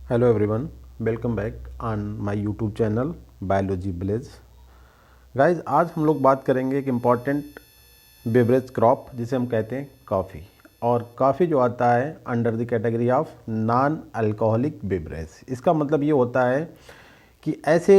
Hello everyone, welcome back on my YouTube channel Biology Village. Guys आज हम लोग बात करेंगे एक इम्पॉर्टेंट बेवरेज क्रॉप जिसे हम कहते हैं कॉफ़ी। और कॉफ़ी जो आता है under the category of non alcoholic beverage. इसका मतलब ये होता है कि ऐसे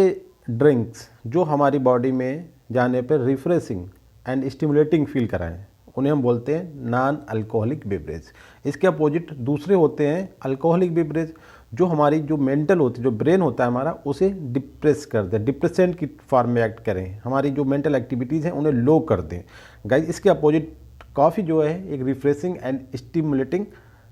ड्रिंक्स जो हमारी बॉडी में जाने पर रिफ्रेशिंग एंड स्टिमुलेटिंग फील कराएं उन्हें हम बोलते हैं नॉन अल्कोहलिक बेवरेज। इसके अपोजिट दूसरे होते हैं अल्कोहलिक बेवरेज जो हमारी जो मेंटल होती है, जो ब्रेन होता है हमारा, उसे डिप्रेस कर दें, डिप्रेसेंट की फॉर्म में एक्ट करें, हमारी जो मेंटल एक्टिविटीज़ हैं उन्हें लो कर दें। गाइस इसके अपोजिट कॉफ़ी जो है एक रिफ्रेशिंग एंड स्टिमुलेटिंग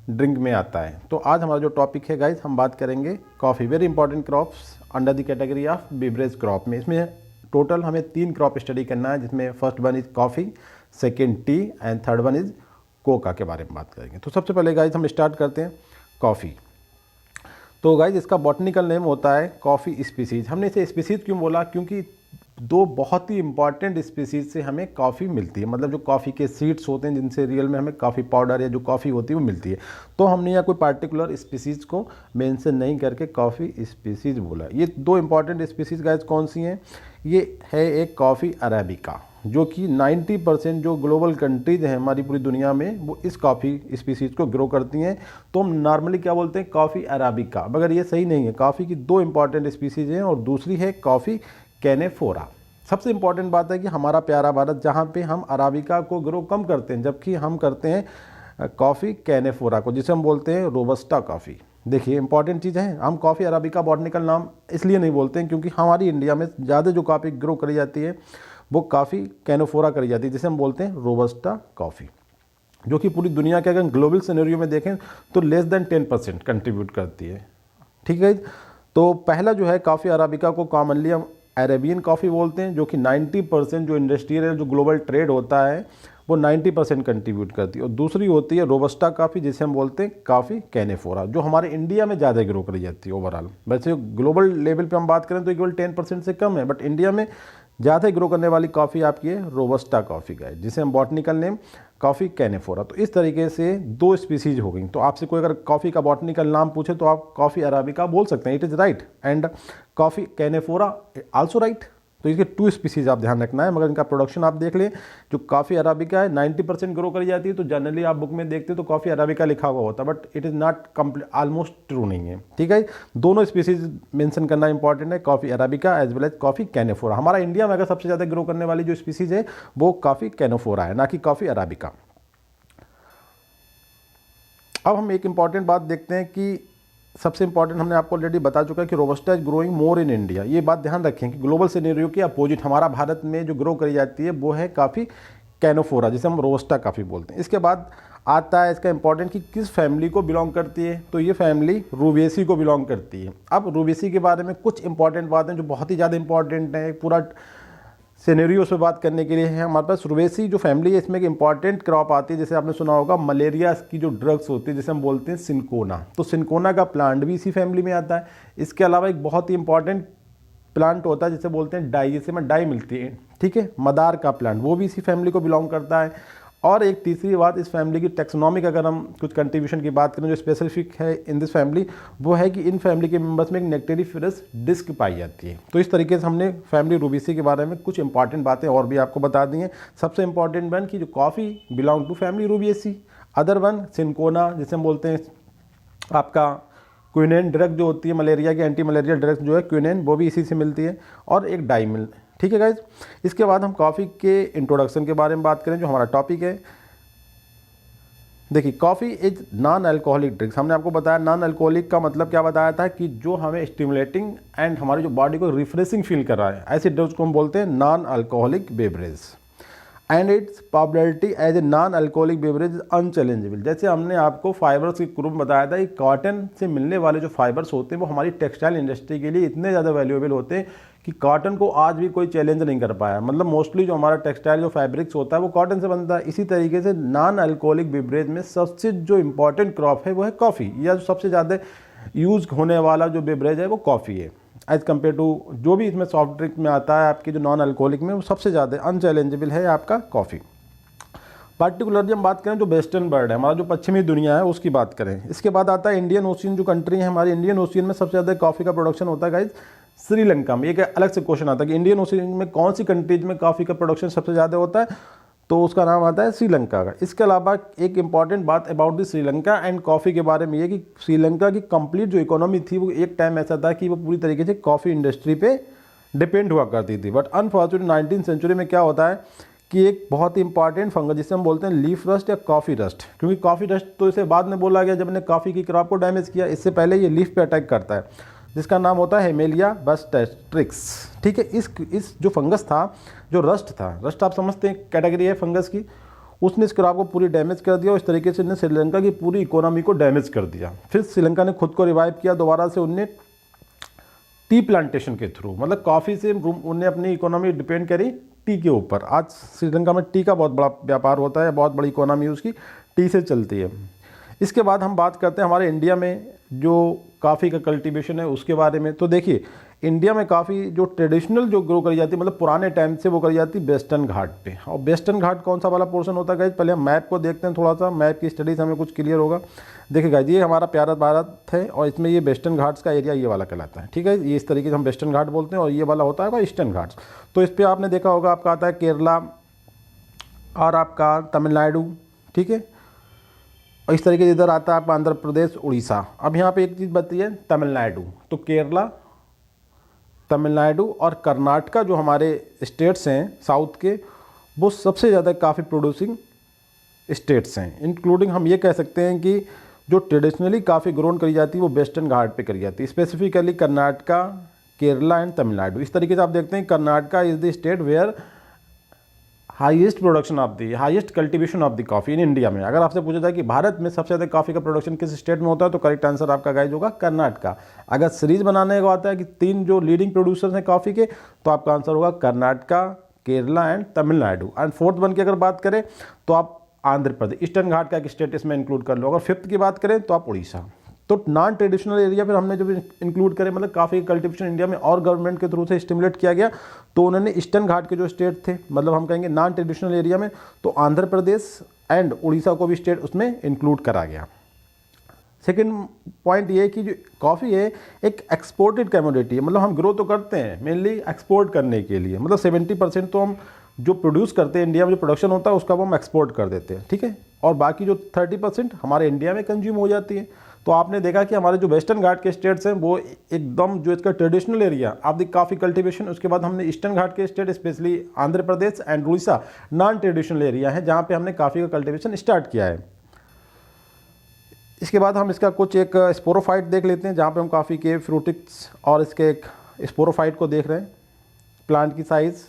ड्रिंक में आता है। तो आज हमारा जो टॉपिक है गाइस, हम बात करेंगे coffee, very important crops under the category of beverage crop में। इसमें टोटल हमें 3 क्रॉप स्टडी करना है, जिसमें first one is coffee, second T and third one is Coca के बारे में बात करेंगे। तो सबसे पहले गाइस हम स्टार्ट करते हैं कॉफ़ी। तो गाइज इसका बॉटनिकल नेम होता है कॉफ़ी स्पीसीज। हमने इसे स्पीसीज क्यों बोला? क्योंकि 2 बहुत ही इंपॉर्टेंट स्पीसीज से हमें कॉफ़ी मिलती है, मतलब जो कॉफ़ी के सीड्स होते हैं जिनसे रियल में हमें कॉफ़ी पाउडर या जो कॉफ़ी होती है वो मिलती है। तो हमने यहाँ कोई पार्टिकुलर स्पीसीज को मेंशन नहीं करके कॉफ़ी स्पीसीज बोला। ये 2 इंपॉर्टेंट स्पीसीज गाइज कौन सी हैं? ये है एक कॉफ़ी अरेबिका, जो कि 90% जो ग्लोबल कंट्रीज हैं हमारी पूरी दुनिया में वो इस कॉफ़ी स्पीसीज़ को ग्रो करती हैं। तो हम नॉर्मली क्या बोलते हैं? कॉफ़ी अराबिका, मगर ये सही नहीं है। कॉफ़ी की 2 इंपॉर्टेंट स्पीसीज़ हैं और दूसरी है कॉफ़ी कैनेफोरा। सबसे इंपॉर्टेंट बात है कि हमारा प्यारा भारत, जहाँ पे हम अराबिका को ग्रो कम करते हैं, जबकि हम करते हैं कॉफ़ी कैनेफोरा को, जिसे हम बोलते हैं रोबस्टा कॉफ़ी। देखिए इंपॉर्टेंट चीज़ है, हम कॉफ़ी अराबिका बॉटनिकल नाम इसलिए नहीं बोलते हैं क्योंकि हमारी इंडिया में ज़्यादा जो कॉफ़ी ग्रो करी जाती है वो कॉफ़ी कैनेफोरा करी जाती है, जिसे हम बोलते हैं रोबस्टा कॉफ़ी, जो कि पूरी दुनिया के अगर ग्लोबल सिनेरियो में देखें तो लेस देन 10% कंट्रीब्यूट करती है। ठीक है, तो पहला जो है कॉफ़ी अराबिका को कॉमनली हम अरेबियन कॉफ़ी बोलते हैं, जो कि 90% जो इंडस्ट्रियल जो ग्लोबल ट्रेड होता है वो 90% कंट्रीब्यूट करती है। और दूसरी होती है रोबस्टा कॉफ़ी, जिसे हम बोलते हैं कॉफ़ी कैनेफोरा, जो हमारे इंडिया में ज़्यादा ग्रो करी जाती है ओवरऑल। वैसे ग्लोबल लेवल पे हम बात करें तो केवल 10% से कम है, बट इंडिया में ज़्यादा ग्रो करने वाली कॉफ़ी आपकी है रोबस्टा कॉफ़ी का है, जिसे हम बॉटनिकल नेम कॉफ़ी कैनेफोरा। तो इस तरीके से 2 स्पीसीज हो गई। तो आपसे कोई अगर कॉफ़ी का बॉटनिकल नाम पूछे तो आप कॉफ़ी अराबिका बोल सकते हैं, it is right, and coffee canephora also right. तो इसके 2 स्पीसीज आप ध्यान रखना है, मगर इनका प्रोडक्शन आप देख लें। जो कॉफ़ी अराबिका है 90% ग्रो करी जाती है, तो जनरली आप बुक में देखते तो कॉफ़ी अराबिका लिखा हुआ होता है, but it is not complete, almost true नहीं है। ठीक है, दोनों स्पीसीज मेंशन करना इंपॉर्टेंट है, coffee arabica as well as coffee canephora. हमारा इंडिया में अगर सबसे ज़्यादा ग्रो करने वाली जो स्पीसीज है वो कॉफ़ी कैनेफोरा है, ना कि कॉफ़ी अराबिका। अब हम एक इंपॉर्टेंट बात देखते हैं कि सबसे इंपॉर्टेंट हमने आपको ऑलरेडी बता चुका है कि robusta is growing more in India. ये बात ध्यान रखें कि ग्लोबल सिनेरियो के अपोजिट हमारा भारत में जो ग्रो करी जाती है वो है कॉफ़ी कैनेफोरा, जिसे हम रोबस्टा कॉफ़ी बोलते हैं। इसके बाद आता है इसका इंपॉर्टेंट कि किस फैमिली को बिलोंग करती है, तो ये फैमिली रूबेसी को बिलोंग करती है। अब रूबेसी के बारे में कुछ इंपॉर्टेंट बातें जो बहुत ही ज़्यादा इंपॉर्टेंट है पूरा सिनेरियो पे बात करने के लिए है हमारे पास। रूबेसी जो फैमिली है इसमें एक इंपॉर्टेंट क्रॉप आती है, जैसे आपने सुना होगा मलेरिया की जो ड्रग्स होती है जिसे हम बोलते हैं सिनकोना, तो सिनकोना का प्लांट भी इसी फैमिली में आता है। इसके अलावा एक बहुत ही इंपॉर्टेंट प्लांट होता है जिसे बोलते हैं डाई, जिसे में डाई मिलती है, ठीक है, मदार का प्लांट, वो भी इसी फैमिली को बिलोंग करता है। और एक तीसरी बात, इस फैमिली की टेक्सोनॉमिक अगर हम कुछ कंट्रीब्यूशन की बात करें जो स्पेसिफिक है इन दिस फैमिली, वो है कि इन फैमिली के मेंबर्स में एक नेक्टेरिफेरस डिस्क पाई जाती है। तो इस तरीके से हमने फैमिली रूबेसी के बारे में कुछ इंपॉर्टेंट बातें और भी आपको बता दी हैं। सबसे इंपॉर्टेंट वन कि जो coffee belong to family rubiaceae, other one cinchona जिसे हम बोलते हैं आपका क्विनेन ड्रग जो होती है मलेरिया की एंटी मलेरिया ड्रग जो है क्विनेन, वो भी इसी से मिलती है, और एक डाइमिल। ठीक है गाइज, इसके बाद हम कॉफ़ी के इंट्रोडक्शन के बारे में बात करें जो हमारा टॉपिक है। देखिए coffee is non alcoholic drinks. हमने आपको बताया नॉन अल्कोहलिक का मतलब क्या बताया था कि जो हमें स्टिमुलेटिंग एंड हमारी जो बॉडी को रिफ्रेशिंग फील कर रहा है, ऐसे ड्रिंक्स को हम बोलते हैं non alcoholic beverage. And its popularity as a non alcoholic beverage unchallengeable. जैसे हमने आपको फाइबर्स के ग्रुप में बताया था कि कॉटन से मिलने वाले जो फाइबर्स होते हैं वो हमारी टेक्सटाइल इंडस्ट्री के लिए इतने ज़्यादा वैल्यूएबल होते हैं कि कॉटन को आज भी कोई चैलेंज नहीं कर पाया। मतलब मोस्टली जो हमारा टेक्सटाइल जो फैब्रिक्स होता है वो कॉटन से बनता है। इसी तरीके से नॉन अल्कोहलिक बेवरेज में सबसे जो इंपॉर्टेंट क्रॉप है वो है कॉफ़ी, या जो सबसे ज़्यादा यूज़ होने वाला जो बेवरेज है वो कॉफ़ी है एज़ कम्पेयर टू जो भी इसमें सॉफ्ट ड्रिंक में आता है आपकी जो नॉन अल्कोहलिक में, वो सबसे ज़्यादा अनचैलेंजेबल है आपका कॉफ़ी। पार्टिकुलरली हम बात करें जो वेस्टर्न वर्ल्ड है, हमारा जो पश्चिमी दुनिया है उसकी बात करें। इसके बाद आता है इंडियन ओशियन जो कंट्री है हमारी, इंडियन ओशियन में सबसे ज़्यादा कॉफ़ी का प्रोडक्शन होता है गाइज श्रीलंका में। एक अलग से क्वेश्चन आता है कि इंडियन ओशियन में कौन सी कंट्रीज में कॉफ़ी का प्रोडक्शन सबसे ज़्यादा होता है, तो उसका नाम आता है श्रीलंका का। इसके अलावा एक इंपॉर्टेंट बात about the Sri Lanka and coffee के बारे में ये कि श्रीलंका की कंप्लीट जो इकोनॉमी थी वो एक टाइम ऐसा था कि वो पूरी तरीके से कॉफ़ी इंडस्ट्री पे डिपेंड हुआ करती थी। बट अनफॉर्चुनेटली 19th सेंचुरी में क्या होता है कि एक बहुत ही इंपॉर्टेंट फंगस जिसे हम बोलते हैं लीफ रस्ट या कॉफ़ी रस्ट, क्योंकि कॉफ़ी रस्ट तो इसे बाद में बोला गया जब हमने कॉफ़ी की क्रॉप को डैमेज किया, इससे पहले ये लीफ पे अटैक करता है, जिसका नाम होता है हेमेलिया बस्टेट्रिक्स। ठीक है, इस जो फंगस था, जो रस्ट था, रस्ट आप समझते हैं कैटेगरी है फंगस की, उसने इस क्रॉप को पूरी डैमेज कर दिया और इस तरीके से उन्हें श्रीलंका की पूरी इकोनॉमी को डैमेज कर दिया। फिर श्रीलंका ने खुद को रिवाइव किया दोबारा से, उनने टी प्लांटेशन के थ्रू, मतलब कॉफ़ी से उन्हें अपनी इकोनॉमी डिपेंड करी टी के ऊपर। आज श्रीलंका में टी का बहुत बड़ा व्यापार होता है, बहुत बड़ी इकोनॉमी उसकी टी से चलती है। इसके बाद हम बात करते हैं हमारे इंडिया में जो कॉफ़ी का कल्टीवेशन है उसके बारे में। तो देखिए इंडिया में काफ़ी जो ट्रेडिशनल जो ग्रो करी जाती है, मतलब पुराने टाइम से वो करी जाती है वेस्टर्न घाट पे। और वेस्टर्न घाट कौन सा वाला पोर्शन होता है गाइज, पहले हम मैप को देखते हैं, थोड़ा सा मैप की स्टडीज़ हमें कुछ क्लियर होगा। देखिए गाइज ये हमारा प्यारा भारत है और इसमें ये वेस्टर्न घाट्स का एरिया ये वाला कहलाता है। ठीक है, ये इस तरीके से हम वेस्टर्न घाट बोलते हैं और ये वाला होता है ईस्टर्न घाट्स। तो इस पर आपने देखा होगा आपका आता है केरला और आपका तमिलनाडु। ठीक है, और इस तरीके से इधर आता है आपका आंध्र प्रदेश, उड़ीसा। अब यहाँ पे एक चीज़ बताती है तमिलनाडु, तो केरला, तमिलनाडु और कर्नाटका जो हमारे स्टेट्स हैं साउथ के, वो सबसे ज़्यादा काफ़ी प्रोड्यूसिंग स्टेट्स हैं। इंक्लूडिंग हम ये कह सकते हैं कि जो ट्रेडिशनली काफ़ी ग्रोन करी जाती है वो वेस्टर्न घाट पे करी जाती है, स्पेसिफिकली कर्नाटका, केरला एंड तमिलनाडु। इस तरीके से आप देखते हैं Karnataka is the state where highest production of the, highest cultivation of the coffee in India में। अगर आपसे पूछा जाए कि भारत में सबसे ज़्यादा कॉफ़ी का प्रोडक्शन किस स्टेट में होता है, तो करेक्ट आंसर आपका गाइज होगा कर्नाटका। अगर सीरीज बनाने को आता है कि 3 जो लीडिंग प्रोड्यूसर्स हैं कॉफ़ी के, तो आपका आंसर होगा Karnataka, Kerala and Tamil Nadu. And fourth one की अगर बात करें तो आप आंध्र प्रदेश, ईस्टर्न घाट का एक स्टेट इसमें इंक्लूड कर लो। अगर फिफ्थ की बात करें तो आप उड़ीसा। तो नॉन ट्रेडिशनल एरिया फिर हमने जब इंक्लूड करे, मतलब काफ़ी कल्टीवेशन इंडिया में और गवर्नमेंट के थ्रू से स्टिमुलेट किया गया, तो उन्होंने ईस्टर्न घाट के जो स्टेट थे, मतलब हम कहेंगे नॉन ट्रेडिशनल एरिया में, तो आंध्र प्रदेश एंड उड़ीसा को भी स्टेट उसमें इंक्लूड करा गया। सेकेंड पॉइंट ये कि जो कॉफ़ी है एक एक्सपोर्टेड कमोडिटी है, मतलब हम ग्रो तो करते हैं मेनली एक्सपोर्ट करने के लिए, मतलब 70% तो हम जो प्रोड्यूस करते हैं इंडिया में, जो प्रोडक्शन होता है उसका वो हम एक्सपोर्ट कर देते हैं। ठीक है, और बाकी जो 30% हमारे इंडिया में कंज्यूम हो जाती है। तो आपने देखा कि हमारे जो वेस्टर्न घाट के स्टेट्स हैं वो एकदम जो इसका traditional area of the coffee cultivation, उसके बाद हमने ईस्टर्न घाट के state specially Andhra Pradesh and Orissa non traditional area है जहाँ पे हमने कॉफ़ी का कल्टीवेशन स्टार्ट किया है। इसके बाद हम इसका कुछ एक स्पोरोफाइट देख लेते हैं, जहाँ पे हम कॉफ़ी के फ्रूटिक्स और इसके एक स्पोरोफाइट को देख रहे हैं, प्लांट की साइज़।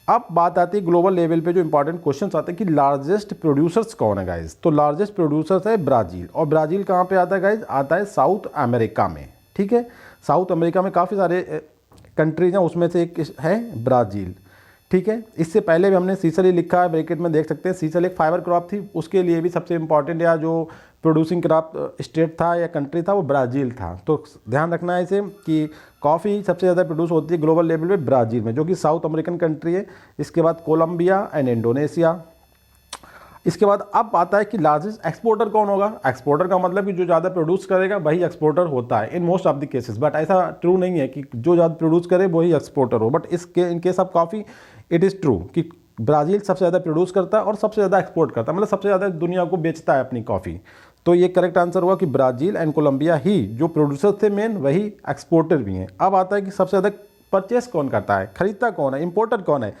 अब बात आती है ग्लोबल लेवल पे जो इंपॉर्टेंट क्वेश्चंस आते हैं कि लार्जेस्ट प्रोड्यूसर्स कौन है गाइज। तो लार्जेस्ट प्रोड्यूसर्स है ब्राज़ील, और ब्राज़ील कहाँ पे आता है गाइज, आता है साउथ अमेरिका में। ठीक है, साउथ अमेरिका में काफ़ी सारे कंट्रीज हैं, उसमें से एक है ब्राज़ील। ठीक है, इससे पहले भी हमने सीसल ही लिखा है, ब्रैकेट में देख सकते हैं। सीसल एक फाइबर क्रॉप थी, उसके लिए भी सबसे इंपॉर्टेंट या जो प्रोड्यूसिंग क्रॉप स्टेट था या कंट्री था वो ब्राज़ील था। तो ध्यान रखना है इसे कि कॉफ़ी सबसे ज़्यादा प्रोड्यूस होती है ग्लोबल लेवल पे ब्राज़ील में, जो कि साउथ अमेरिकन कंट्री है। इसके बाद कोलंबिया एंड इंडोनेशिया। इसके बाद अब आता है कि लार्जेस्ट एक्सपोर्टर कौन होगा। एक्सपोर्टर का मतलब कि जो ज़्यादा प्रोड्यूस करेगा वही एक्सपोर्टर होता है in most of the cases, but ऐसा ट्रू नहीं है कि जो ज़्यादा प्रोड्यूस करे वही एक्सपोर्टर हो। बट इसके in case of coffee it is true कि ब्राज़ील सबसे ज़्यादा प्रोड्यूस करता है और सबसे ज़्यादा एक्सपोर्ट करता है, मतलब सबसे ज़्यादा दुनिया को बेचता है अपनी कॉफ़ी। तो ये करेक्ट आंसर हुआ कि ब्राज़ील एंड कोलंबिया ही जो प्रोड्यूसर थे मेन, वही एक्सपोर्टर भी हैं। अब आता है कि सबसे ज़्यादा परचेस कौन करता है, खरीदता कौन है, इंपोर्टर कौन है।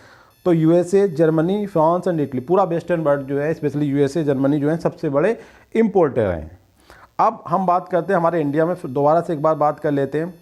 तो USA, Germany, France and Italy, पूरा वेस्टर्न वर्ल्ड जो है स्पेशली यूएसए, जर्मनी जो है सबसे बड़े इंपोर्टर हैं। अब हम बात करते हैं हमारे इंडिया में, दोबारा से एक बार बात कर लेते हैं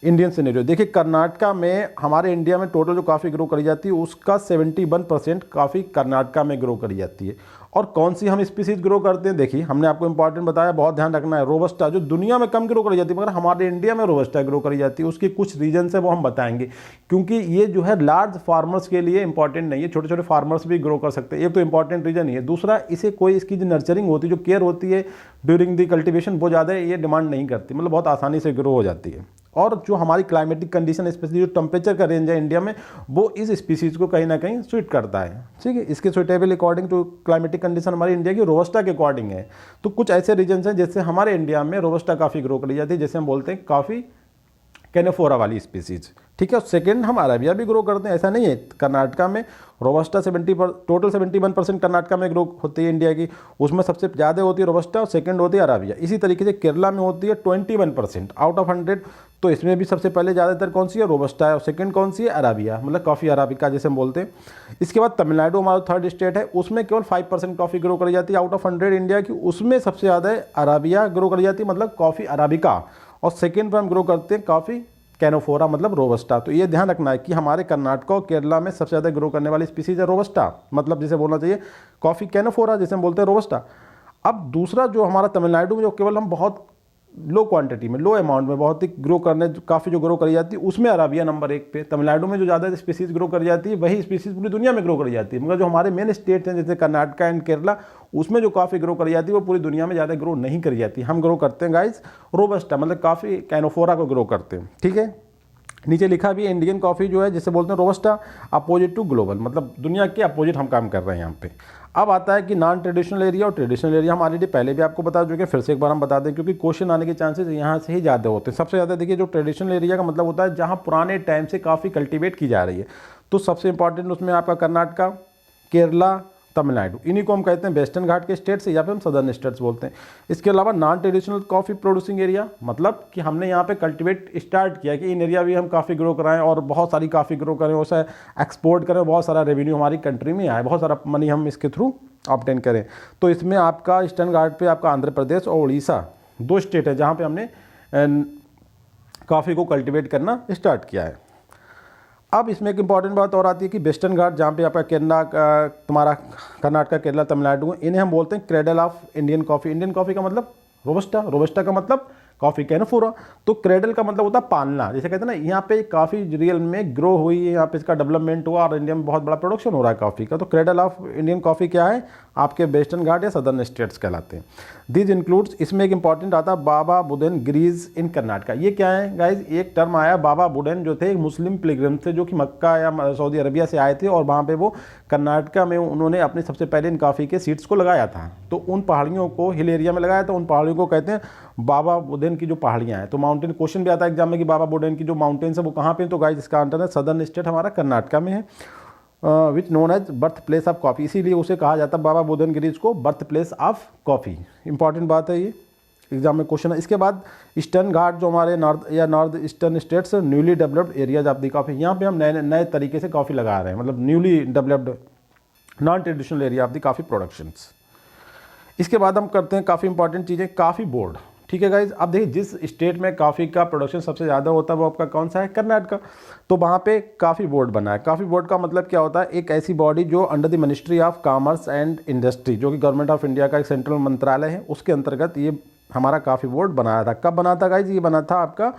इंडियन सिनेरियो। देखिए कर्नाटका में, हमारे इंडिया में टोटल जो कॉफ़ी ग्रो करी जाती है उसका 71% कॉफ़ी कर्नाटका में ग्रो करी जाती है। और कौन सी हम स्पीसीज ग्रो करते हैं, देखिए हमने आपको इंपॉर्टेंट बताया, बहुत ध्यान रखना है। रोबस्टा जो दुनिया में कम ग्रो करी जाती है मगर हमारे इंडिया में रोबस्टा ग्रो करी जाती है, उसके कुछ रीजन है वो हम बताएंगे, क्योंकि ये जो है लार्ज फार्मर्स के लिए इंपॉर्टेंट नहीं है, छोटे छोटे फार्मर्स भी ग्रो कर सकते हैं। एक तो इंपॉर्टेंट रीजन ही है। दूसरा, इसे कोई इसकी जो नर्चरिंग होती है, जो केयर होती है ड्यूरिंग द कल्टिवेशन, वो ज़्यादा ये डिमांड नहीं करती, मतलब बहुत आसानी से ग्रो हो जाती है। और जो हमारी क्लाइमेटिक कंडीशन स्पेशली जो टेम्परेचर का रेंज है इंडिया में, वो इस स्पीसीज़ को कहीं ना कहीं सूट करता है। ठीक है, इसके suitable according to climatic condition हमारी इंडिया की रोबस्टा के अकॉर्डिंग है। तो कुछ ऐसे रीजन्स हैं जैसे हमारे इंडिया में रोबस्टा काफ़ी ग्रो करी जाती है, जैसे हम बोलते हैं कॉफ़ी कैनेफोरा वाली स्पीसीज। ठीक है, और सेकेंड हम अरेबिया भी ग्रो करते हैं, ऐसा नहीं है। कर्नाटका में रोबस्टा टोटल 71% कर्नाटका में ग्रो होती है इंडिया की, उसमें सबसे ज़्यादा होती है रोबस्टा और सेकंड होती है अरेबिया। इसी तरीके से केरला में होती है 21% आउट ऑफ 100, तो इसमें भी सबसे पहले ज़्यादातर कौन सी है, रोबस्टा है, और सेकंड कौन सी है, अरेबिया, मतलब कॉफ़ी अराबिका जैसे हम बोलते हैं। इसके बाद तमिलनाडु हमारा थर्ड स्टेट है, उसमें केवल 5% कॉफ़ी ग्रो करी जाती है आउट ऑफ 100 इंडिया की, उसमें सबसे ज़्यादा अराबिया ग्रो करी जाती है, मतलब कॉफ़ी अराबिका, और सेकेंड पर हम ग्रो करते हैं कॉफ़ी कैनोफोरा मतलब रोबस्टा। तो ये ध्यान रखना है कि हमारे कर्नाटक और केरला में सबसे ज़्यादा ग्रो करने वाली स्पीसीज है रोबस्टा, मतलब जिसे बोलना चाहिए कॉफ़ी कैनोफोरा जिसे हम बोलते हैं रोबस्टा। अब दूसरा जो हमारा तमिलनाडु में जो केवल हम बहुत लो क्वांटिटी में, लो अमाउंट में बहुत ही ग्रो करने काफ़ी जो ग्रो करी जाती है, उसमें अराबिया नंबर 1 पे। तमिलनाडु में जो ज़्यादा स्पीसीज ग्रो करी जाती है वही स्पीसीज पूरी दुनिया में ग्रो करी जाती है, मगर जो हमारे मेन स्टेट हैं जैसे कर्नाटका एंड केरला, उसमें जो कॉफ़ी ग्रो करी जाती है वो पूरी दुनिया में ज़्यादा ग्रो नहीं करी जाती। हम ग्रो करते हैं गाइस रोबस्टा, मतलब कॉफ़ी कैनोफोरा को ग्रो करते हैं। ठीक है, नीचे लिखा भी इंडियन कॉफ़ी जो है जिसे बोलते हैं रोबस्टा अपोजिट टू ग्लोबल, मतलब दुनिया के अपोजिट हम काम कर रहे हैं यहाँ पे। अब आता है कि नॉन ट्रेडिशनल एरिया और ट्रेडिशनल एरिया। हम ऑलरेडी पहले भी आपको बता चुके हैं, फिर से एक बार हम बता दें क्योंकि क्वेश्चन आने के चांसेस यहाँ से ही ज़्यादा होते हैं। सबसे ज़्यादा देखिए जो ट्रेडिशनल एरिया का मतलब होता है जहाँ पुराने टाइम से काफ़ी कल्टिवेट की जा रही है, तो सबसे इंपॉर्टेंट उसमें आपका कर्नाटका, केरला, तमिलनाडु, इन्हीं को हम कहते हैं वेस्टर्न घाट के स्टेट्स या फिर हम सदर्न स्टेट्स बोलते हैं। इसके अलावा non traditional coffee producing area, मतलब कि हमने यहाँ पे कल्टीवेट स्टार्ट किया कि इन एरिया भी हम काफ़ी ग्रो कराएं और बहुत सारी काफ़ी ग्रो करें, उसे एक्सपोर्ट करें, बहुत सारा रेवेन्यू हमारी कंट्री में आए, बहुत सारा मनी हम इसके थ्रू ऑब्टेन करें। तो इसमें आपका ईस्टर्न घाट पे आपका आंध्र प्रदेश और उड़ीसा 2 स्टेट है जहाँ पर हमने कॉफ़ी को कल्टिवेट करना स्टार्ट किया है। अब इसमें एक इंपॉर्टेंट बात और आती है कि वेस्टर्न घाट जहाँ पे आपका केरला तुम्हारा कर्नाटका, केरला, तमिलनाडु, इन्हें हम बोलते हैं cradle of Indian coffee. Indian coffee का मतलब रोबस्टा, रोबस्टा का मतलब कॉफ़ी कैनोफोरा। तो क्रेडल का मतलब होता है पालना, जैसे कहते हैं ना यहाँ पे काफ़ी रियल में ग्रो हुई है, यहाँ पे इसका डेवलपमेंट हुआ और इंडिया में बहुत बड़ा प्रोडक्शन हो रहा है कॉफ़ी का। तो क्रेडल ऑफ इंडियन कॉफ़ी क्या है, आपके वेस्टर्न घाट या सदर्न स्टेट्स कहलाते हैं। दिस इंक्लूड्स, इसमें एक इंपॉर्टेंट आता है बाबा बुदन गिरीज इन कर्नाटका। ये क्या है गाइज, एक टर्म आया, बाबा बुदन जो थे एक मुस्लिम पिलग्रिम थे जो कि मक्का या सऊदी अरबिया से आए थे और वहाँ पे वो कर्नाटका में उन्होंने अपने सबसे पहले इन कॉफ़ी के सीड्स को लगाया था। तो उन पहाड़ियों को हिल एरिया में लगाया था, उन पहाड़ियों को कहते हैं बाबा बुदन की जो पहाड़ियाँ हैं। तो माउंटेन क्वेश्चन भी आता है एग्जाम में कि बाबा बुदन की जो माउंटेन्स है वो कहाँ पे, तो गाइज इसका आंसर है सदर्न स्टेट हमारा कर्नाटका में है, which known as birth place of coffee, इसीलिए उसे कहा जाता है बाबा बुदन गिरीज को birth place of coffee. Important बात है ये, एग्जाम में क्वेश्चन है। इसके बाद ईस्टर्न घाट जो हमारे north eastern states newly developed areas of the coffee, यहाँ पे हम नए तरीके से कॉफ़ी लगा रहे हैं, मतलब newly developed non traditional area of the coffee productions. इसके बाद हम करते हैं काफ़ी इंपॉर्टेंट चीज़ें, कॉफ़ी बोर्ड। ठीक है गाइज, अब देखिए जिस स्टेट में कॉफ़ी का प्रोडक्शन सबसे ज़्यादा होता है वो आपका कौन सा है, कर्नाटका। तो वहाँ पे कॉफ़ी बोर्ड बना है। कॉफ़ी बोर्ड का मतलब क्या होता है, एक ऐसी बॉडी जो under the ministry of commerce and industry, जो कि गवर्नमेंट ऑफ इंडिया का एक सेंट्रल मंत्रालय है, उसके अंतर्गत ये हमारा कॉफ़ी बोर्ड बनाया था। कब बना था गाइज, ये बना था आपका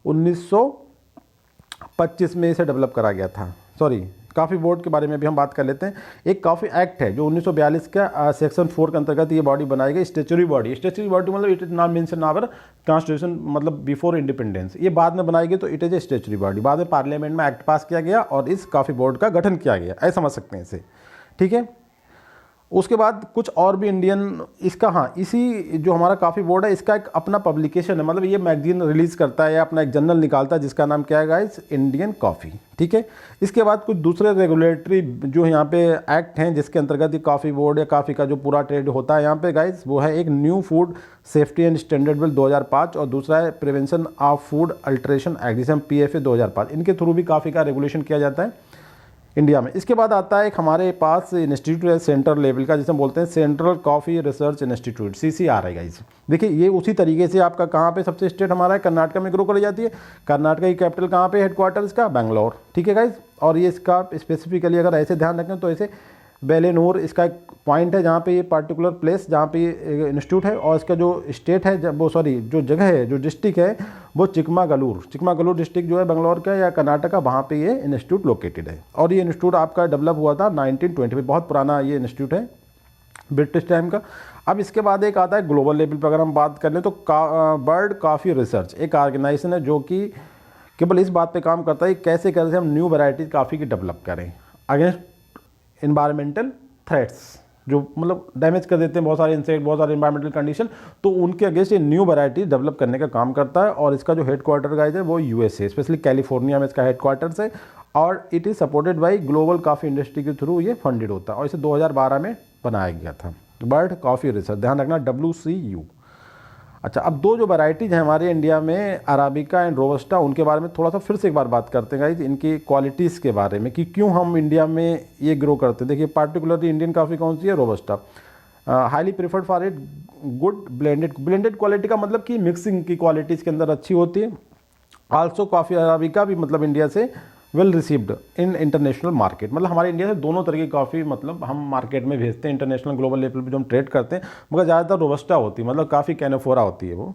1925 में इसे डेवलप करा गया था। सॉरी, कॉफ़ी बोर्ड के बारे में भी हम बात कर लेते हैं। एक कॉफ़ी एक्ट है जो 1942 का सेक्शन 4 के अंतर्गत ये बॉडी बनाई गई, स्टेचुरी बॉडी। स्टेचुरी बॉडी मतलब it is not mention in our constitution, मतलब बिफोर इंडिपेंडेंस। ये बाद में बनाई गई तो it is a statutory body. बाद में पार्लियामेंट में एक्ट पास किया गया और इस कॉफ़ी बोर्ड का गठन किया गया, ऐसा समझ सकते हैं इसे। ठीक है, उसके बाद कुछ और भी इंडियन इसका, हाँ, इसी जो हमारा कॉफ़ी बोर्ड है इसका एक अपना पब्लिकेशन है, मतलब ये मैगजीन रिलीज़ करता है या अपना एक जर्नल निकालता है जिसका नाम क्या है गाइस, इंडियन कॉफ़ी। ठीक है, इसके बाद कुछ दूसरे रेगुलेटरी जो यहाँ पे एक्ट हैं जिसके अंतर्गत ये कॉफ़ी बोर्ड या कॉफ़ी का जो पूरा ट्रेड होता है यहाँ पे गाइस, वो है एक new food safety and standard bill 2005 और दूसरा है prevention of food alteration act जिसे हम PFA 2005। इनके थ्रू भी कॉफ़ी का रेगुलेशन किया जाता है इंडिया में। इसके बाद आता है एक हमारे पास इंस्टीट्यूट है सेंट्रल लेवल का जिसे हम बोलते हैं central coffee research institute, CCR है गाइस। देखिए ये उसी तरीके से आपका कहाँ पे सबसे स्टेट हमारा है कर्नाटका में ग्रो करी जाती है। कर्नाटका की कैपिटल कहाँ पे, हेडक्वार्टर इसका बेंगलोर। ठीक है गाइस, और ये इसका स्पेसिफिकली अगर ऐसे ध्यान रखें तो ऐसे बेलेनूर इसका एक पॉइंट है जहाँ पे ये पार्टिकुलर प्लेस जहाँ पे ये इंस्टीट्यूट है, और इसका जो स्टेट है वो जो जगह है, जो डिस्ट्रिक्ट है वो चिकमागलूर डिस्ट्रिक्ट जो है बेंगलोर का या कर्नाटका, वहाँ पे ये इंस्टीट्यूट लोकेटेड है। और ये इंस्टीट्यूट आपका डेवलप हुआ था 1920 में, बहुत पुराना ये इंस्टीट्यूट है ब्रिटिश टाइम का। अब इसके बाद एक आता है ग्लोबल लेवल पर, अगर हम बात कर लें तो बर्ड कॉफ़ी रिसर्च एक ऑर्गेनाइजेशन है जो कि केवल इस बात पे काम करता है कि कैसे कैसे हम न्यू वैरायटीज़ कॉफ़ी की डेवलप करें अगेंस्ट इन्वायरमेंटल थ्रेट्स, जो मतलब डैमेज कर देते हैं बहुत सारे इंसेक्ट, बहुत सारे इन्वायरमेंटल कंडीशन, तो उनके अगेंस्ट ये न्यू वैरायटी डेवलप करने का काम करता है। और इसका जो हेड क्वार्टर गाइज है वो यूएसए, स्पेशली कैलिफोर्निया में इसका हेड क्वार्टर्स है, और it is supported by global coffee industry के थ्रू ये फंडेड होता है, और इसे 2012 में बनाया गया था। बर्ड कॉफ़ी रिसर्च, ध्यान रखना WCU। अच्छा, अब दो जो वैराइटीज़ हैं हमारे इंडिया में, अराबिका एंड रोबस्टा, उनके बारे में थोड़ा सा फिर से एक बार बात करते हैं गाइज, इनकी क्वालिटीज़ के बारे में कि क्यों हम इंडिया में ये ग्रो करते हैं। देखिए पार्टिकुलरली इंडियन कॉफ़ी कौन सी है, robusta, highly preferred for it good blended quality का मतलब कि मिक्सिंग की क्वालिटी इसके अंदर अच्छी होती है। आल्सो कॉफ़ी अराबिका भी मतलब इंडिया से well received in international market, मतलब हमारे इंडिया से दोनों तरह की कॉफ़ी मतलब हम मार्केट में भेजते हैं, इंटरनेशनल ग्लोबल लेवल पे जो हम ट्रेड करते हैं, मगर ज़्यादातर रोबस्टा होती है, मतलब काफ़ी कैनोफोरा होती है वो।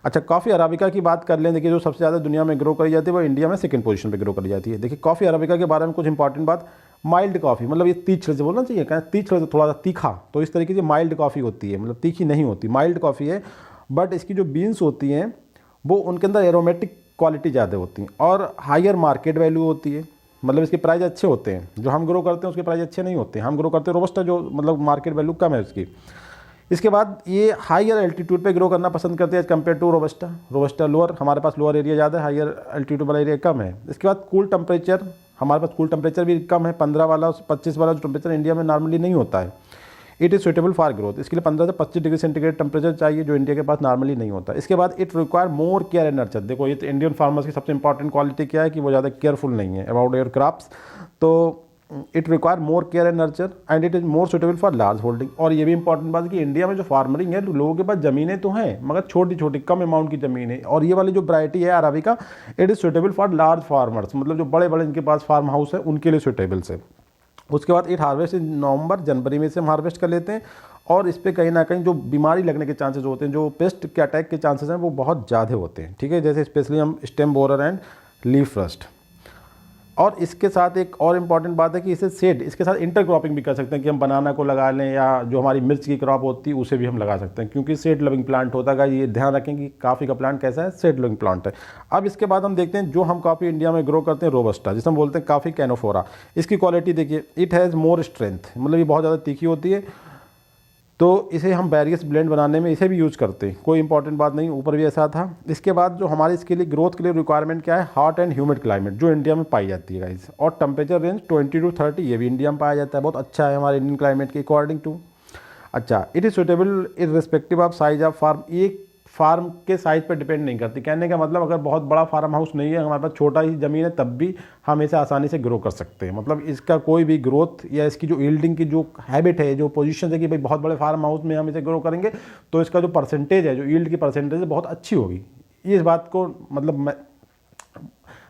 अच्छा, कॉफ़ी अराबिका की बात कर लें, देखिए जो सबसे ज़्यादा दुनिया में ग्रो करी जाती है वो इंडिया में सेकंड पोजीशन पे ग्रो करी जाती है। देखिए कॉफ़ी अराबिका के बारे में कुछ इंपॉर्टेंट बात, माइल्ड कॉफ़ी, मतलब ये तीछ से बोलना चाहिए, क्या तीछ से थोड़ा सा तीखा, तो इस तरीके की माइल्ड कॉफ़ी होती है, मतलब तीखी नहीं होती, माइल्ड कॉफ़ी है। बट इसकी जो बीन्स होती हैं वो उनके अंदर एरोमेटिक क्वालिटी ज़्यादा होती हैं और हायर मार्केट वैल्यू होती है, मतलब इसके प्राइस अच्छे होते हैं। जो हम ग्रो करते हैं उसके प्राइस अच्छे नहीं होते, हम ग्रो करते हैं रोबस्टा जो मतलब मार्केट वैल्यू कम है उसकी। इसके बाद ये हायर एल्टीट्यूड पे ग्रो करना पसंद करते हैं as compare to robusta lower, हमारे पास लोअर एरिया ज़्यादा है, हायर एल्टीट्यूड वाला एरिया कम है। इसके बाद कूल टेम्परेचर, हमारे पास कूल टेम्परेचर भी कम है, 15 वाला 25 वाला जो टेम्परेचर इंडिया में नॉर्मली नहीं होता है। It is suitable for growth, इसके लिए 15 से 25 डिग्री सेंटीग्रेड टेम्परेचर चाहिए जो इंडिया के पास नॉर्मली नहीं होता। इसके बाद it require more care and nurture, देखो ये तो इंडियन फार्मर्स की सबसे इंपॉर्टेंट क्वालिटी क्या है कि वो ज़्यादा केयरफुल नहीं है अबाउट योर क्रॉप्स, तो it require more care and nurture and it is more suitable for large holding. और ये भी इंपॉर्टेंट बात है कि इंडिया में जो फार्मरिंग है लोगों के पास ज़मीनें तो हैं मगर छोटी छोटी कम अमाउंट की ज़मीन है, और ये वाली जो वैरायटी है arabica it is suitable for large farmers, मतलब जो बड़े बड़े इनके पास फार्म हाउस है उनके लिए सुटेबल है। उसके बाद इट हार्वेस्ट इन नवंबर जनवरी में से हम हार्वेस्ट कर लेते हैं, और इस पर कहीं ना कहीं जो बीमारी लगने के चांसेस होते हैं, जो पेस्ट के अटैक के चांसेस हैं वो बहुत ज़्यादा होते हैं, ठीक है, जैसे स्पेशली हम stem borer and leaf rust. और इसके साथ एक और इम्पॉर्टेंट बात है कि इसे सेड, इसके साथ इंटरक्रॉपिंग भी कर सकते हैं कि हम बनाना को लगा लें या जो हमारी मिर्च की क्रॉप होती है उसे भी हम लगा सकते हैं, क्योंकि सेड लविंग प्लांट होता है। ये ध्यान रखें कि कॉफ़ी का प्लांट कैसा है, सेड लविंग प्लांट है। अब इसके बाद हम देखते हैं जो हम कॉफ़ी इंडिया में ग्रो करते हैं रोबस्टा, जिसे हम बोलते हैं कॉफ़ी कैनोफोरा। इसकी क्वालिटी देखिए, इट हैज़ मोर स्ट्रेंथ, मतलब ये बहुत ज़्यादा तीखी होती है, तो इसे हम वेरियस ब्लेंड बनाने में इसे भी यूज़ करते हैं, कोई इंपॉर्टेंट बात नहीं, ऊपर भी ऐसा था। इसके बाद जो हमारे इसके लिए ग्रोथ के लिए रिक्वायरमेंट क्या है, हॉट एंड ह्यूमिड क्लाइमेट जो इंडिया में पाई जाती है गाइस, और टेम्परेचर रेंज 20 to 30 ये भी इंडिया में पाया जाता है, बहुत अच्छा है हमारे इंडियन क्लाइमेट के अकॉर्डिंग टू। अच्छा, it is suitable irrespective of size of farm, एक फार्म के साइज़ पर डिपेंड नहीं करती, कहने का मतलब अगर बहुत बड़ा फार्म हाउस नहीं है, हमारे पास छोटा ही ज़मीन है, तब भी हम इसे आसानी से ग्रो कर सकते हैं। मतलब इसका कोई भी ग्रोथ या इसकी जो यील्डिंग की जो हैबिट है, जो पोजीशन है कि भाई बहुत बड़े फार्म हाउस में हम इसे ग्रो करेंगे तो इसका जो परसेंटेज है, जो यील्ड की परसेंटेज है बहुत अच्छी होगी, इस बात को मतलब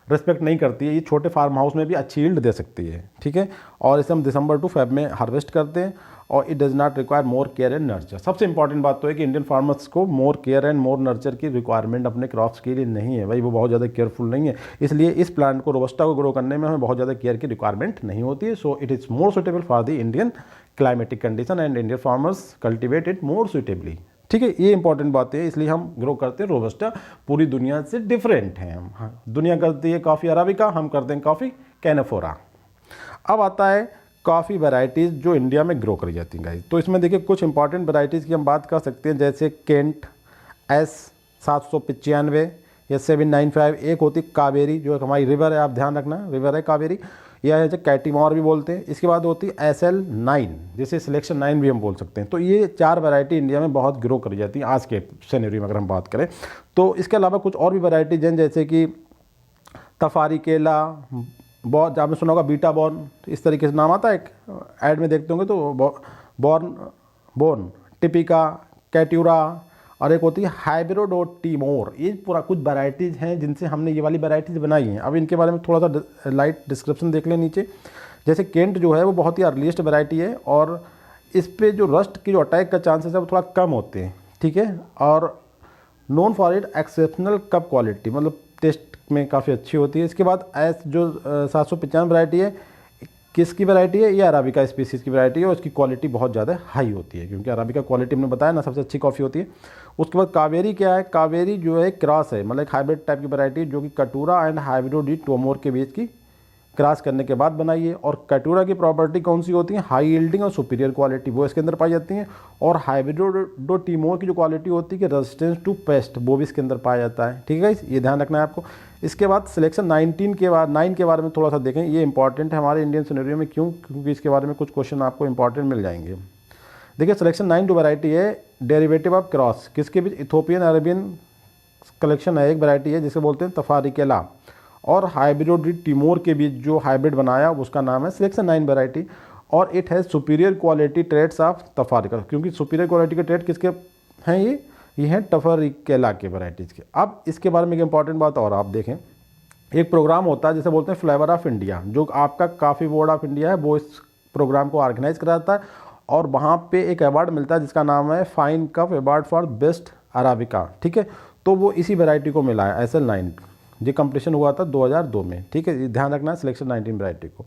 रिस्पेक्ट नहीं करती है, ये छोटे फार्म हाउस में भी अच्छी यील्ड दे सकती है, ठीक है। और इसे हम दिसंबर टू फेब में हार्वेस्ट करते हैं, और it does not require more care and nurture. सबसे इंपॉर्टेंट बात तो है कि इंडियन फार्मर्स को मोर केयर एंड मोर नर्चर की रिक्वायरमेंट अपने क्रॉप्स के लिए नहीं है, भाई वो बहुत ज़्यादा केयरफुल नहीं है, इसलिए इस प्लांट को रोबस्टा को ग्रो करने में हमें बहुत ज़्यादा केयर की रिक्वायरमेंट नहीं होती है। So it is more suitable for the Indian climatic condition and Indian farmers cultivate it more suitably, ठीक है। ये इंपॉर्टेंट बात है, इसलिए हम ग्रो करते हैं रोबस्टा, पूरी दुनिया से डिफरेंट हैं हम। हाँ, दुनिया करती है कॉफ़ी अराबिका, हम करते हैं कॉफ़ी कैनोफोरा। अब आता है कॉफ़ी वैरायटीज़ जो इंडिया में ग्रो करी जाती हैं गाइस, तो इसमें देखिए कुछ इंपॉर्टेंट वैरायटीज़ की हम बात कर सकते हैं, जैसे केंट S795 या 795, एक होती कावेरी जो हमारी रिवर है, आप ध्यान रखना रिवर है कावेरी, या है कैटीमोर भी बोलते हैं। इसके बाद होती है SL9 जिसे सिलेक्शन 9 भी हम बोल सकते हैं। तो ये 4 वैरायटी इंडिया में बहुत ग्रो करी जाती है आज के सिनेरियो में अगर हम बात करें। तो इसके अलावा कुछ और भी वैरायटीज हैं, जैसे कि तफारी केला, बहुत आपने सुना होगा बीटा बॉर्न, इस तरीके से नाम आता है, एक ऐड में देखते होंगे तो बोर्न टिपिका, कैट्यूरा, और एक होती है हाइब्रिडोटिमोर। ये पूरा कुछ वैरायटीज़ हैं जिनसे हमने ये वाली वैरायटीज़ बनाई हैं। अब इनके बारे में थोड़ा सा लाइट डिस्क्रिप्शन देख लें नीचे। जैसे केंट जो है वो बहुत ही अर्लीस्ट वैरायटी है, और इस पे जो रस्ट की जो अटैक का चांसेस है वो थोड़ा कम होते हैं, ठीक है। और known for it exceptional cup quality, मतलब टेस्ट में काफ़ी अच्छी होती है। इसके बाद जो 795 वैरायटी है किसकी वैरायटी है? ये अराबिका स्पीसीज़ की वैरायटी है और इसकी क्वालिटी बहुत ज़्यादा हाई होती है, क्योंकि अराबिका क्वालिटी हमने बताया ना सबसे अच्छी कॉफ़ी होती है। उसके बाद कावेरी क्या है? कावेरी जो है क्रॉस है, मतलब एक हाइब्रिड टाइप की वैरायटी है जो कि कटूरा एंड हाइब्रिडो डी टोमोर के बीच की क्रॉस करने के बाद बनाई है। और कटूरा की प्रॉपर्टी कौन सी होती है? हाई यील्डिंग और सुपीरियर क्वालिटी, वो इसके अंदर पाई जाती हैं। और हाइब्रिडो टीमोर की जो क्वालिटी होती है कि रेजिस्टेंस टू पेस्ट, वो भी इसके अंदर पाया जाता है। ठीक है, ये ध्यान रखना है आपको। इसके बाद सिलेक्शन 9 के बारे में थोड़ा सा देखें, ये इंपॉर्टेंट है हमारे इंडियन सिनेरियो में। क्यों? क्योंकि इसके बारे में कुछ क्वेश्चन आपको इंपॉर्टेंट मिल जाएंगे। देखिए सिलेक्शन 9 जो वैरायटी है डेरिवेटिव ऑफ क्रॉस, किसके बीच? इथोपियन अरेबियन कलेक्शन है, एक वैरायटी है जिसे बोलते हैं तफारिकेला, और हाइब्रिडो डी टिमोर के बीच जो हाइब्रिड बनाया उसका नाम है सिलेक्शन 9 वैरायटी। और it has superior quality traits of तफारिका, क्योंकि सुपीरियर क्वालिटी के ट्रेड किसके हैं? ये हैं तफारिकेला के वैराइटीज़ के। अब इसके बारे में एक इंपॉर्टेंट बात और आप देखें, एक प्रोग्राम होता है जिसे बोलते हैं फ्लेवर ऑफ इंडिया, जो आपका कॉफ़ी बोर्ड ऑफ इंडिया है वो इस प्रोग्राम को ऑर्गेनाइज कराता है। और वहाँ पे एक अवार्ड मिलता है जिसका नाम है fine cup award for best arabica. ठीक है, तो वो इसी वैरायटी को मिला है SL9। ये कंपटीशन हुआ था 2002 में। ठीक है, ध्यान रखना है सिलेक्शन 19 वैरायटी को।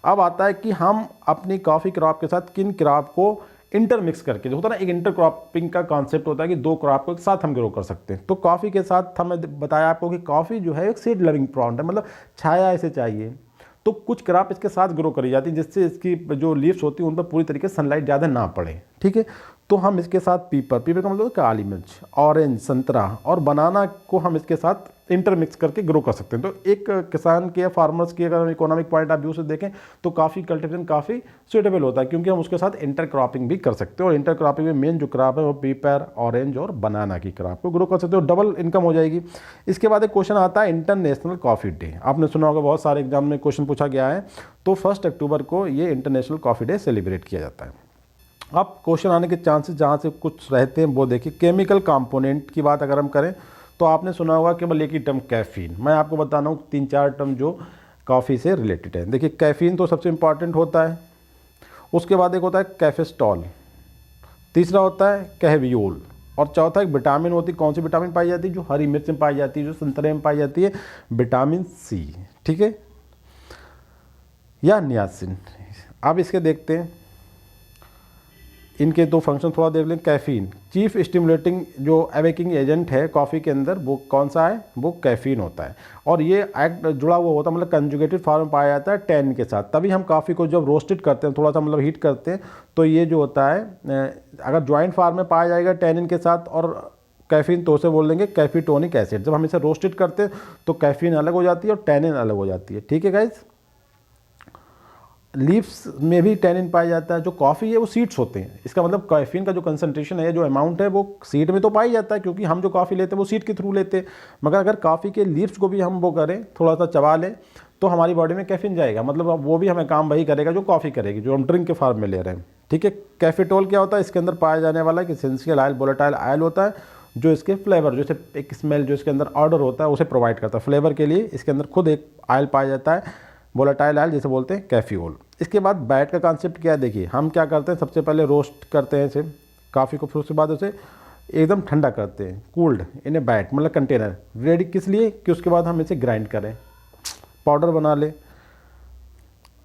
अब आता है कि हम अपनी कॉफ़ी क्रॉप के साथ किन क्रॉप को इंटरमिक्स करके, जो होता है ना एक इंटर क्रॉपिंग का कॉन्सेप्ट होता है कि 2 क्रॉप को एक साथ हम ग्रो कर सकते हैं। तो कॉफ़ी के साथ हमें बताया आपको कि कॉफ़ी जो है एक सीड लविंग प्लांट है, मतलब छाया इसे चाहिए। तो कुछ क्रॉप इसके साथ ग्रो करी जाती है जिससे इसकी जो लीव्स होती है उन पर पूरी तरीके से सनलाइट ज़्यादा ना पड़े। ठीक है, तो हम इसके साथ पीपर का मतलब काली मिर्च, ऑरेंज, संतरा और बनाना को हम इसके साथ इंटरमिक्स करके ग्रो कर सकते हैं। तो एक किसान के या फार्मर्स की अगर हम इकोनॉमिक पॉइंट ऑफ व्यू से देखें तो काफ़ी कल्टिवेशन काफ़ी सूटेबल होता है, क्योंकि हम उसके साथ इंटर क्रॉपिंग भी कर सकते हैं। और इंटर क्रॉपिंग में मेन जो क्रॉप है वो पीपर, ऑरेंज और बनाना की क्रॉप को ग्रो कर सकते हो, डबल इनकम हो जाएगी। इसके बाद एक क्वेश्चन आता है इंटरनेशनल कॉफ़ी डे। आपने सुना होगा, बहुत सारे एग्जाम में क्वेश्चन पूछा गया है। तो 1 अक्टूबर को ये इंटरनेशनल कॉफ़ी डे सेलिब्रेट किया जाता है। अब क्वेश्चन आने के चांसेस जहाँ से कुछ रहते हैं वो देखिए, केमिकल कंपोनेंट की बात अगर हम करें तो आपने सुना होगा केवल एक ही टर्म कैफ़ीन। मैं आपको बता रहा हूँ 3-4 टर्म जो कॉफ़ी से रिलेटेड है। देखिए कैफ़ीन तो सबसे इंपॉर्टेंट होता है, उसके बाद एक होता है कैफेस्टॉल, तीसरा होता है कहवियोल, और चौथा एक विटामिन होती है। कौन सी विटामिन पाई जाती है? जो हरी मिर्च में पाई जाती है, जो संतरे में पाई जाती है, विटामिन C। ठीक है, या नियासिन। अब इसके देखते हैं इनके 2 फंक्शन थोड़ा देख लें। कैफ़ीन चीफ स्टिमुलेटिंग जो अवेकिंग एजेंट है कॉफ़ी के अंदर, वो कौन सा है? वो कैफ़ीन होता है। और ये एक्ट जुड़ा हुआ होता है, मतलब कंजुगेटेड फॉर्म में पाया जाता है टैनिन के साथ। तभी हम कॉफ़ी को जब रोस्टेड करते हैं, थोड़ा सा मतलब हीट करते हैं, तो ये जो होता है अगर ज्वाइंट फॉर्म में पाया जाएगा टैनिन के साथ और कैफ़ीन, तो उसे बोल देंगे कैफीटोनिक एसिड। जब हम इसे रोस्टेड करते हैं तो कैफ़ीन अलग हो जाती है और टैनिन अलग हो जाती है। ठीक है गाइज, लीव्स में भी टैनिन पाया जाता है। जो कॉफ़ी है वो सीड्स होते हैं, इसका मतलब कैफीन का जो कंसंट्रेशन है, जो अमाउंट है, वो सीड में तो पाई जाता है, क्योंकि हम जो कॉफ़ी लेते हैं वो सीड के थ्रू लेते हैं। मगर अगर कॉफ़ी के लीव्स को भी हम वो करें, थोड़ा सा चबा लें, तो हमारी बॉडी में कैफीन जाएगा। मतलब वो भी हमें काम वही करेगा जो कॉफ़ी करेगी, जो हम ड्रिंक के फॉर्म में ले रहे हैं। ठीक है, कैफेटोल क्या होता है? इसके अंदर पाया जाने वाला एक एसेंशियल ऑयल, वोलेटाइल ऑयल होता है, जो इसके फ्लेवर, जैसे एक स्मेल जो इसके अंदर ऑर्डर होता है उसे प्रोवाइड करता है। फ्लेवर के लिए इसके अंदर खुद एक ऑयल पाया जाता है, वोलेटाइल ऑयल, जिसे बोलते हैं कैफियोल। इसके बाद बैट का कॉन्सेप्ट क्या है? देखिए हम क्या करते हैं, सबसे पहले रोस्ट करते हैं इसे काफ़ी को, फिर उसके बाद उसे एकदम ठंडा करते हैं, कूल्ड इन ए बैट, मतलब कंटेनर रेडी। किस लिए? कि उसके बाद हम इसे ग्राइंड करें, पाउडर बना लें।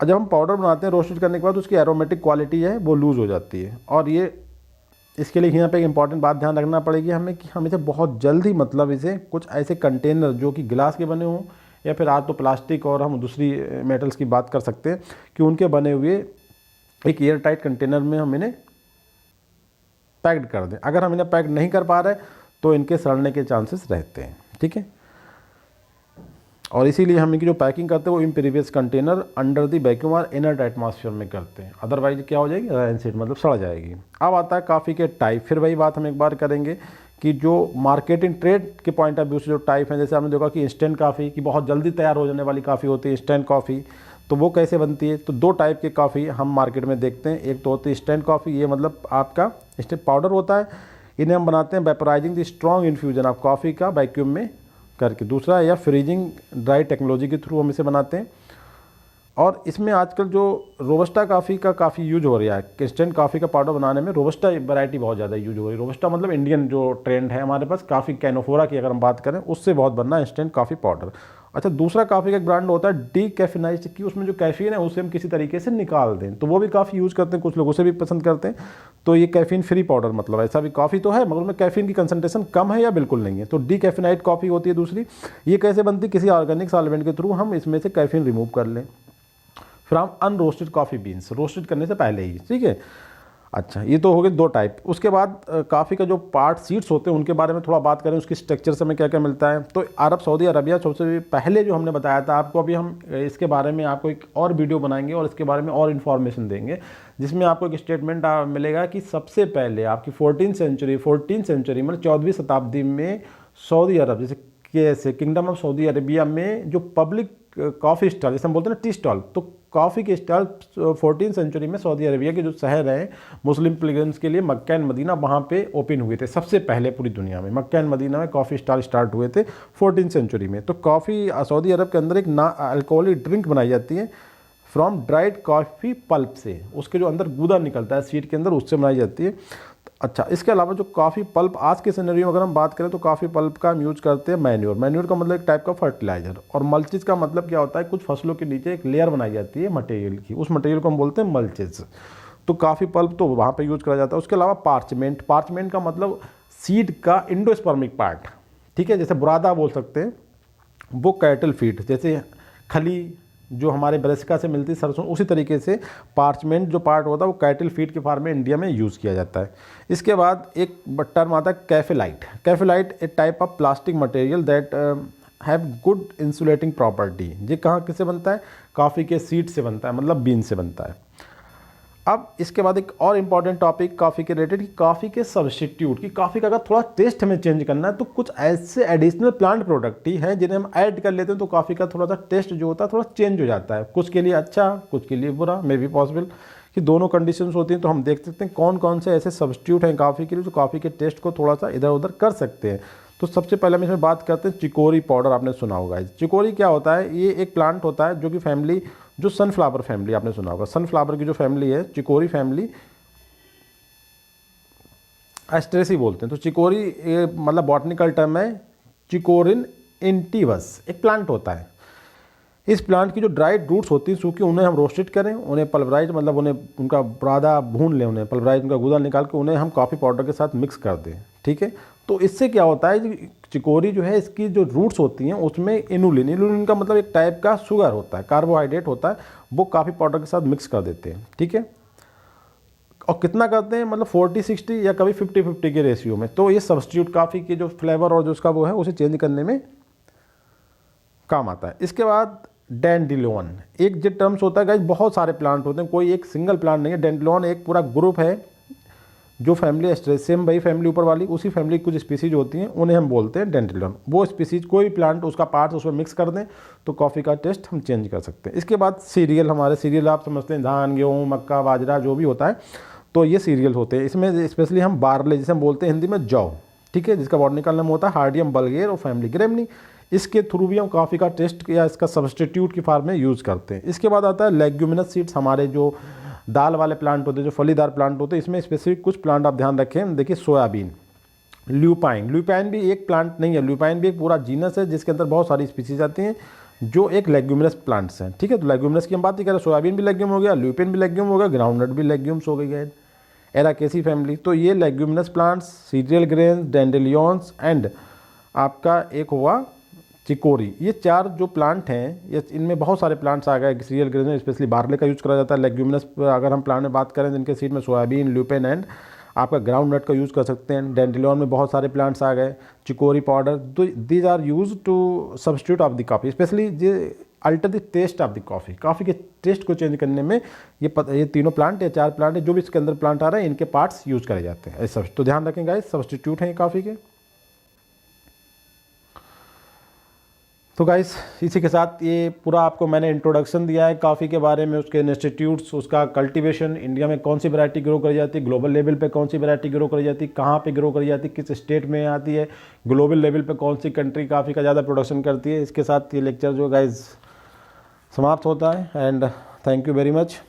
और जब हम पाउडर बनाते हैं रोस्टेड करने के बाद, उसकी एरोमेटिक क्वालिटी है वो लूज़ हो जाती है। और ये इसके लिए यहाँ पे एक इंपॉर्टेंट बात ध्यान रखना पड़ेगी हमें, कि हम इसे बहुत जल्द ही, मतलब इसे कुछ ऐसे कंटेनर जो कि गिलास के बने हों, या फिर आज तो प्लास्टिक और हम दूसरी मेटल्स की बात कर सकते हैं, कि उनके बने हुए एक एयर टाइट कंटेनर में हम इन्हें पैक्ड कर दें। अगर हम इन्हें पैक्ड नहीं कर पा रहे तो इनके सड़ने के चांसेस रहते हैं। ठीक है, और इसीलिए हम इनकी जो पैकिंग करते हैं वो imperious container under the vacuum और इनर्ट एटमॉस्फेयर में करते हैं, अदरवाइज क्या हो जाएगी? रैंसिड, मतलब सड़ जाएगी। अब आता है कॉफ़ी के टाइप। फिर वही बात हम एक बार करेंगे कि जो मार्केटिंग ट्रेड के पॉइंट ऑफ व्यू से जो टाइप हैं, जैसे आपने देखा कि इंस्टेंट कॉफ़ी की बहुत जल्दी तैयार हो जाने वाली कॉफ़ी होती है इंस्टेंट कॉफ़ी, तो वो कैसे बनती है? तो 2 टाइप की कॉफ़ी हम मार्केट में देखते हैं। एक तो होती है इंस्टेंट कॉफ़ी, ये मतलब आपका इंस्टेंट पाउडर होता है, इन्हें हम बनाते हैं वेपराइजिंग the strong infusion of coffee का वैक्यूम में करके। दूसरा या फ्रीजिंग ड्राई टेक्नोलॉजी के थ्रू हम इसे बनाते हैं। और इसमें आजकल जो रोबस्टा कॉफ़ी का काफ़ी यूज हो रहा है, इंस्टेंट कॉफ़ी का पाउडर बनाने में रोबस्टा वैरायटी बहुत ज़्यादा यूज हो रही है। रोबस्टा मतलब इंडियन जो ट्रेंड है हमारे पास, काफ़ी कैनोफोरा की अगर हम बात करें उससे बहुत बनना है इंस्टेंट कॉफ़ी पाउडर। अच्छा, दूसरा कॉफ़ी का एक ब्रांड होता है डीकैफेनाइज्ड, कि उसमें जो कैफ़ीन है उसे हम किसी तरीके से निकाल दें, तो वो भी काफ़ी यूज़ करते हैं, कुछ लोग उसे भी पसंद करते हैं। तो ये कैफ़ीन फ्री पाउडर, मतलब ऐसा भी कॉफ़ी तो है मगर उसमें कैफ़ीन की कंसंट्रेशन कम है या बिल्कुल नहीं है, तो डीकैफेनाइज्ड कॉफ़ी होती है दूसरी। ये कैसे बनती है, किसी ऑर्गेनिक सॉल्वेंट के थ्रू हम इसमें से कैफ़ीन रिमूव कर लें from unroasted coffee beans, roasted करने से पहले ही, ठीक है। अच्छा, ये तो हो गए दो टाइप। उसके बाद कॉफ़ी का जो पार्ट सीड्स होते हैं उनके बारे में थोड़ा बात करें, उसकी स्ट्रक्चर से हमें क्या क्या मिलता है। तो अरब सऊदी अरबिया सबसे पहले जो हमने बताया था आपको, अभी हम इसके बारे में आपको एक और वीडियो बनाएंगे और इसके बारे में और इन्फॉर्मेशन देंगे, जिसमें आपको एक स्टेटमेंट मिलेगा कि सबसे पहले आपकी 14वीं सेंचुरी मतलब 14वीं शताब्दी में सऊदी अरब, जैसे किंगडम ऑफ सऊदी अरेबिया में जो पब्लिक कॉफ़ी स्टॉल, जैसे हम बोलते हैं ना टी स्टॉल, तो कॉफ़ी के स्टॉल 14वीं सेंचुरी में सऊदी अरेबिया के जो शहर हैं मुस्लिम पिलग्रिम्स के लिए, मक्का एंड मदीना, वहाँ पे ओपन हुए थे सबसे पहले पूरी दुनिया में। मक्का एंड मदीना में कॉफ़ी स्टॉल स्टार्ट हुए थे 14वीं सेंचुरी में। तो कॉफ़ी सऊदी अरब के अंदर एक ना अल्कोहलिक ड्रिंक बनाई जाती है फ्रॉम ड्राइड कॉफ़ी पल्प से, उसके जो अंदर गूदा निकलता है सीड के अंदर, उससे बनाई जाती है। अच्छा, इसके अलावा जो कॉफ़ी पल्प आज के सिनेरियो में अगर हम बात करें तो कॉफ़ी पल्प का हम यूज़ करते हैं मैन्योर। मैन्योर का मतलब एक टाइप का फर्टिलाइजर, और मल्चिज का मतलब क्या होता है, कुछ फसलों के नीचे एक लेयर बनाई जाती है मटेरियल की, उस मटेरियल को हम बोलते हैं मल्चिज। तो कॉफ़ी पल्प तो वहाँ पे यूज़ करा जाता है। उसके अलावा पार्चमेंट, पार्चमेंट का मतलब सीड का इंडोस्पर्मिक पार्ट, ठीक है, जैसे बुरादा बोल सकते हैं, वो कैटल फीड, जैसे खली जो हमारे ब्रेसिका से मिलती है सरसों, उसी तरीके से पार्चमेंट जो पार्ट होता है वो कैटल फीड के फार्म में इंडिया में यूज़ किया जाता है। इसके बाद एक टर्म आता है caffelite. Caffelite a type of plastic material that have good insulating property. ये कहाँ किससे बनता है, कॉफ़ी के सीड से बनता है, मतलब बीन से बनता है। अब इसके बाद एक और इम्पॉर्टेंट टॉपिक कॉफ़ी के रिलेटेड, कि कॉफ़ी के सब्स्टिट्यूट, की कॉफ़ी का अगर थोड़ा टेस्ट हमें चेंज करना है तो कुछ ऐसे एडिशनल प्लांट प्रोडक्ट ही हैं जिन्हें हम ऐड कर लेते हैं, तो कॉफ़ी का थोड़ा सा टेस्ट जो होता है थोड़ा चेंज हो जाता है, कुछ के लिए अच्छा कुछ के लिए बुरा, मे बी पॉसिबल कि दोनों कंडीशंस होती हैं। तो हम देख सकते हैं कौन कौन से ऐसे सब्स्टिट्यूट हैं कॉफ़ी के लिए जो कॉफ़ी के टेस्ट को थोड़ा सा इधर उधर कर सकते हैं। तो सबसे पहले हम इसमें बात करते हैं चिकोरी पाउडर। आपने सुना होगा, चिकोरी क्या होता है, ये एक प्लांट होता है जो कि फैमिली, जो सनफ्लावर फैमिली आपने सुना होगा, सनफ्लावर की जो फैमिली है चिकोरी फैमिली, एस्ट्रेसी बोलते हैं। तो चिकोरी मतलब बॉटनिकल टर्म है चिकोरिन इंटिवस, एक प्लांट होता है। इस प्लांट की जो ड्राइड रूट्स होती हैं सूखी, उन्हें हम रोस्टेड करें, उन्हें पल्वराइज मतलब उन्हें उनका बुरादा भून लें, उन्हें पल्वराइज उनका गूदा निकाल के उन्हें हम कॉफ़ी पाउडर के साथ मिक्स कर दें, ठीक है। तो इससे क्या होता है, चिकोरी जो है इसकी जो रूट्स होती हैं उसमें इनुलिन, इनुलिन का मतलब एक टाइप का शुगर होता है, कार्बोहाइड्रेट होता है, वो कॉफ़ी पाउडर के साथ मिक्स कर देते हैं, ठीक है। और कितना करते हैं, मतलब 40-60 या कभी 50-50 के रेशियो में। तो ये सब्स्टिट्यूट कॉफ़ी की जो फ्लेवर और जो उसका वो है उसे चेंज करने में काम आता है। इसके बाद डैंडिलियन, एक जो टर्म्स होता है गाइस, बहुत सारे प्लांट होते हैं, कोई एक सिंगल प्लांट नहीं है। डैंडिलियन एक पूरा ग्रुप है, जो फैमिली एस्ट्रेसियम वही फैमिली ऊपर वाली, उसी फैमिली की कुछ स्पीसीज होती हैं, उन्हें हम बोलते हैं डैंडिलियन। वो स्पीसीज कोई भी प्लांट उसका पार्ट्स उसमें मिक्स कर दें तो कॉफ़ी का टेस्ट हम चेंज कर सकते हैं। इसके बाद सीरियल, हमारे सीरियल आप समझते हैं धान गेहूँ मक्का बाजरा जो भी होता है, तो ये सीरियल होते हैं। इसमें स्पेशली हम बार्ले, जिसे हम बोलते हैं हिंदी में जौ, ठीक है, जिसका बॉटनिकल नाम होता है हार्डियम बल्गेर और फैमिली ग्रेमनी। इसके थ्रू भी हम कॉफ़ी का टेस्ट या इसका सब्स्टिट्यूट की फॉर्म में यूज़ करते हैं। इसके बाद आता है लेग्यूमिनस सीड्स, हमारे जो दाल वाले प्लांट होते हैं, जो फलीदार प्लांट होते हैं, इसमें स्पेसिफिक कुछ प्लांट आप ध्यान रखें। देखिए सोयाबीन, ल्यूपाइन, ल्यूपाइन भी एक प्लांट नहीं है, ल्यूपाइन भी एक पूरा जीनस है जिसके अंदर बहुत सारी स्पीसीज आती हैं जो एक लेग्यूमिनस प्लांट्स हैं, ठीक है। तो लेग्यूमिनस की हम बात ही करें, सोयाबीन भी लेग्यूम हो गया, ल्यूपिन भी लेग्यूम हो गया, ग्राउंडनट भी लेग्यूम्स हो गई, एराकेसी फैमिली। तो ये leguminous plants, serial grains, dandelions and आपका एक हुआ चिकोरी, ये चार जो प्लांट हैं, ये इनमें बहुत सारे प्लांट्स आ गए। सीरियल ग्रेन में स्पेशली बार्ले का यूज़ करा जाता है। लेग्यूमिनस अगर हम प्लांट में बात करें जिनके सीड में सोयाबीन, ल्यूपिन एंड आपका ग्राउंड नट का यूज़ कर सकते हैं। डैंडेलियन में बहुत सारे प्लांट्स आ गए। Chicory powder, these are use to substitute of the coffee, specially ये alter the taste of the coffee, coffee के टेस्ट को चेंज करने में ये तीनों प्लांट या चार प्लांट है जो भी इसके अंदर प्लांट आ रहे हैं, इनके पार्ट्स यूज़ करे जाते हैं ऐसा। तो ध्यान रखें गाइस, सब्स्टिट्यूट हैं कॉफ़ी के। तो गाइस इसी के साथ ये पूरा आपको मैंने इंट्रोडक्शन दिया है कॉफ़ी के बारे में, उसके इंस्टीट्यूट्स, उसका कल्टीवेशन, इंडिया में कौन सी वैरायटी ग्रो करी जाती है, ग्लोबल लेवल पे कौन सी वैरायटी ग्रो करी जाती है, कहाँ पे ग्रो करी जाती है, किस स्टेट में आती है, ग्लोबल लेवल पे कौन सी कंट्री कॉफ़ी का ज़्यादा प्रोडक्शन करती है। इसके साथ ये लेक्चर जो गाइस समाप्त होता है and thank you very much.